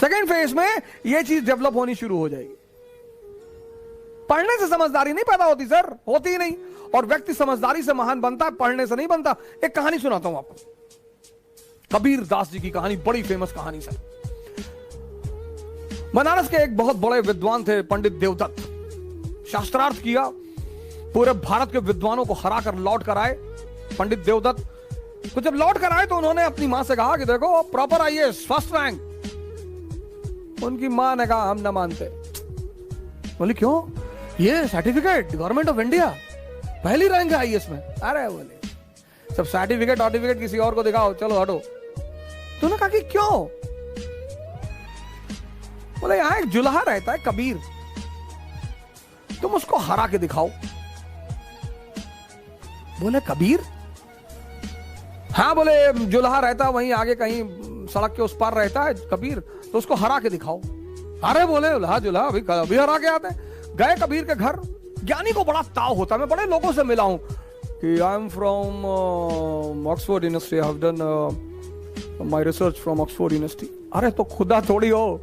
Second phase में यह चीज डेवलप होनी शुरू हो जाएगी। पढ़ने से समझदारी नहीं पैदा होती सर, होती ही नहीं। और व्यक्ति समझदारी से महान बनता है, पढ़ने से नहीं बनता। एक कहानी सुनाता हूं आपको, कबीर दास जी की कहानी, बड़ी फेमस कहानी सर। बनारस के एक बहुत बड़े विद्वान थे पंडित देवदत्त। शास्त्रार्थ किया, पूरे भारत के विद्वानों को हराकर लौट कर आए पंडित देवदत्त। तो जब लौट कर आए तो उन्होंने अपनी मां से कहा कि देखो प्रॉपर आईएएस फर्स्ट रैंक। उनकी मां ने कहा हम ना मानते। बोली क्यों? ये सर्टिफिकेट गवर्नमेंट ऑफ इंडिया, पहली रैंक है आईएएस में। अरे बोले सब सर्टिफिकेट किसी और को दिखाओ, चलो हटो। तो उन्होंने कहा कि क्यों? बोले यहां एक जुल्हा रहता है कबीर, तुम उसको हरा के दिखाओ। बोले कबीर? हाँ बोले जुल्हा रहता है वहीं आगे कहीं सड़क के उस पार रहता है कबीर, तो उसको हरा के दिखाओ। अरे बोले जुल्हा अभी हरा के आते हैं। गए कबीर के घर। ज्ञानी को बड़ा ताव होता है, मैं बड़े लोगों से मिला हूं कि I am from Oxford university, I have done my research from Oxford university. अरे तो खुदा थोड़ी हो,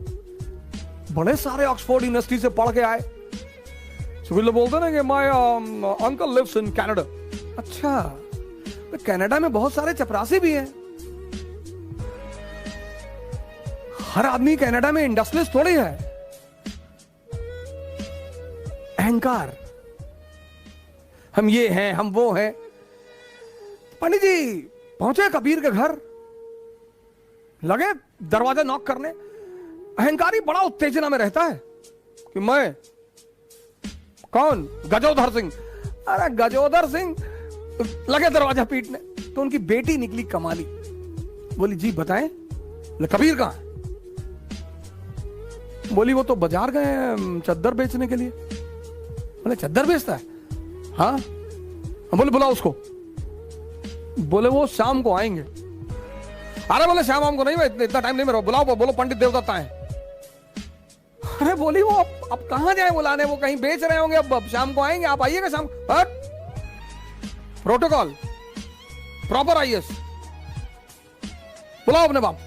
बड़े सारे ऑक्सफोर्ड यूनिवर्सिटी से पढ़ के आए। तो बोलते ना कि my uncle lives in Canada. अच्छा, तो कनाडा में बहुत सारे चपरासी भी हैं। हर आदमी कनाडा में इंडस्ट्रियलिस्ट थोड़ी है। अहंकार, हम ये हैं, हम वो हैं। पंडित जी पहुंचे कबीर के घर, लगे दरवाजा नॉक करने। अहंकारी बड़ा उत्तेजना में रहता है कि मैं कौन? गजोधर सिंह। अरे गजोधर सिंह, लगे दरवाजा पीटने। तो उनकी बेटी निकली कमाली, बोली जी बताएं। कबीर कहां है? बोली वो तो बाजार गए हैं चद्दर बेचने के लिए। बोले चद्दर बेचता है? हाँ। बोले बुलाओ उसको। बोले वो शाम को आएंगे। अरे बोले शाम हमको नहीं, इतना टाइम नहीं मेरा, बुलाओ। बोलो पंडित देवदत्त आए। अरे बोली वो अब कहां जाए बुलाने, वो कहीं बेच रहे होंगे, अब शाम को आएंगे, आप आइएगा शाम। प्रोटोकॉल प्रॉपर आईएएस, बुलाओ अपने बाप।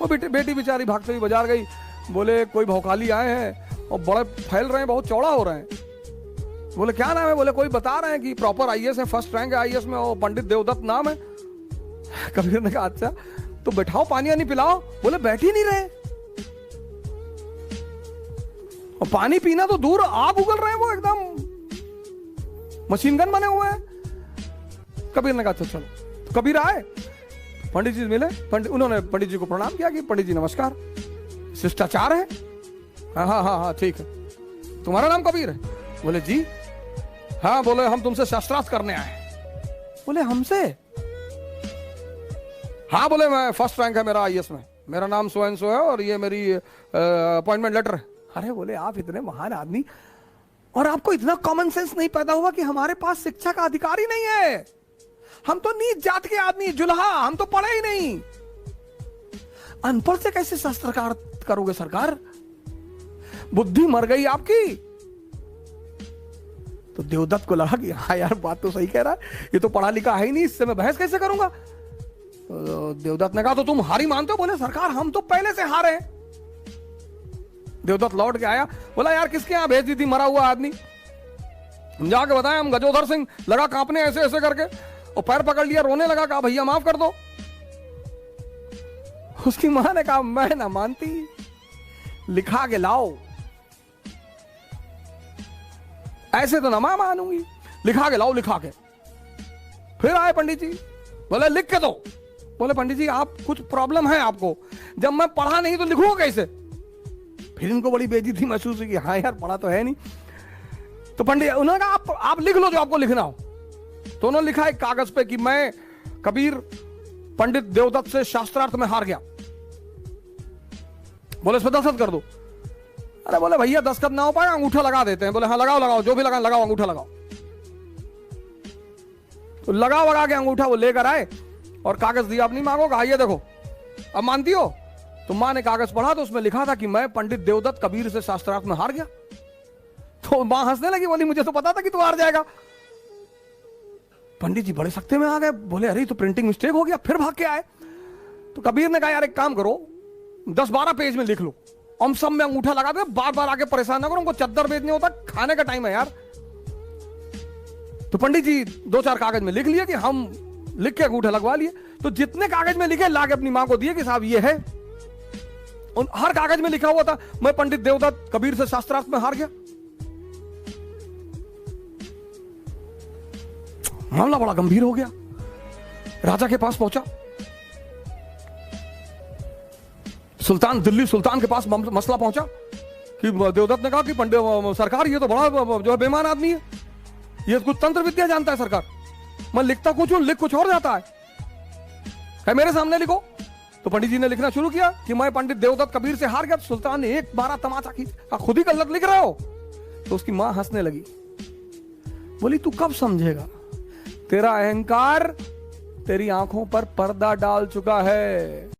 वो बेटी बेचारी भागते हुई बाजार गई। बोले कोई भौकाली आए हैं और बड़े फैल रहे हैं, बहुत चौड़ा हो रहे हैं। बोले क्या नाम है? बोले कोई बता रहे हैं कि प्रॉपर आईएएस है, फर्स्ट रैंक है आईएएस में, वो पंडित देवदत्त नाम है। कबीर ने कहा अच्छा तो बैठाओ, पानी वानी पिलाओ। बोले बैठ ही नहीं रहे, और पानी पीना तो दूर, आग उगल रहे हैं, वो एकदम मशीन गन बने हुए हैं। कबीर ने कहा अच्छा चलो। तो कबीर आए, पंडित जी मिले। उन्होंने पंडित जी को प्रणाम किया कि पंडित जी नमस्कार, शिष्टाचार है। हाँ ठीक है। तुम्हारा नाम कबीर है? बोले जी। हाँ। बोले हम तुमसे शास्त्रार्थ करने आए। बोले हमसे? हाँ। बोले मैं फर्स्ट रैंक है मेरा आईएएस में, मेरा नाम सो एंड सो है और ये मेरी अपॉइंटमेंट लेटर है। अरे बोले आप इतने महान आदमी और आपको इतना कॉमन सेंस नहीं पैदा हुआ कि हमारे पास शिक्षा का अधिकार ही नहीं है, हम तो नीच जात के आदमी, जुल्हा, हम तो पढ़े ही नहीं। अनपढ़ से कैसे शास्त्रार्थ करोगे सरकार? बुद्धि मर गई आपकी। तो देवदत्त को लगा कि हाँ यार बात तो सही कह रहा है, ये तो पढ़ा लिखा है ही नहीं, इससे मैं बहस कैसे करूंगा। तो देवदत्त ने कहा तो तुम हारी मानते हो? बोले सरकार हम तो पहले से हारे हैं। देवदत्त लौट के आया, बोला यार किसके यहां भेज दी थी मरा हुआ आदमी? जाके बताया हम गजोधर सिंह। लगा कांपने ऐसे ऐसे करके, और पैर पकड़ लिया, रोने लगा, कहा भैया माफ कर दो। उसकी मां ने कहा मैं ना मानती, लिखा के लाओ। ऐसे तो ना मैं मानूंगी, लिखा के लाओ। लिखा के फिर आए पंडित जी, बोले लिख के दो। बोले पंडित जी आप कुछ प्रॉब्लम है आपको, जब मैं पढ़ा नहीं तो लिखूंगा कैसे? फिर इनको बड़ी बेइज्जती महसूस हुई कि हाँ यार पढ़ा तो है नहीं। तो पंडित उन्होंने कहा आप लिख लो जो आपको लिखना हो। तो उन्होंने लिखा एक कागज पे कि मैं कबीर पंडित देवदत्त से शास्त्रार्थ में हार गया। बोले इस पर दस्तखत कर दो। अरे बोले भैया दस्तखत ना हो पाए, अंगूठा लगा देते हैं। बोले हाँ लगाओ, जो भी लगाओ अंगूठा लगाओ। तो लगा के अंगूठा वो लेकर आए और कागज दिया, अपनी मां को, कहा ये देखो अब मानती हो? तो मां ने कागज पढ़ा तो उसमें लिखा था कि मैं पंडित देवदत्त कबीर से शास्त्रार्थ में हार गया। तो मां हंसने लगी, बोली मुझे तो पता था कि तू हार जाएगा। पंडित जी बड़े सख्ते में आ गए, बोले अरे तो प्रिंटिंग मिस्टेक हो गया। फिर भाग के आए। तो कबीर ने कहा यार एक काम करो, 10-12 पेज में लिख लो, हम सब में अंगूठा लगा दे, बार बार आके परेशान ना करो, हमको चद्दर बेचने होता, खाने का टाइम है यार। तो पंडित जी 2-4 कागज में लिख लिए कि हम लिख के अंगूठा लगवा लिए। तो जितने कागज में लिखे ला के अपनी मां को दिए कि साहब ये है। और हर कागज में लिखा हुआ था मैं पंडित देवदत्त कबीर से शास्त्रार्थ में हार गया। मामला बड़ा गंभीर हो गया, राजा के पास पहुंचा। सुल्तान, दिल्ली सुल्तान के पास मसला पहुंचा कि देवदत्त ने कहा कि पंडित सरकार ये तो बड़ा जो है बेईमान आदमी है, ये कुछ तंत्र विद्या जानता है सरकार, मैं लिखता कुछ हूं लिख कुछ और जाता है मेरे सामने लिखो। तो पंडित जी ने लिखना शुरू किया कि मैं पंडित देवदत्त कबीर से हार गया। सुल्तान ने एक बार तमाचा खींचा, खुद ही गलत लिख रहे हो। तो उसकी मां हंसने लगी, बोली तू कब समझेगा, तेरा अहंकार तेरी आंखों पर पर्दा डाल चुका है।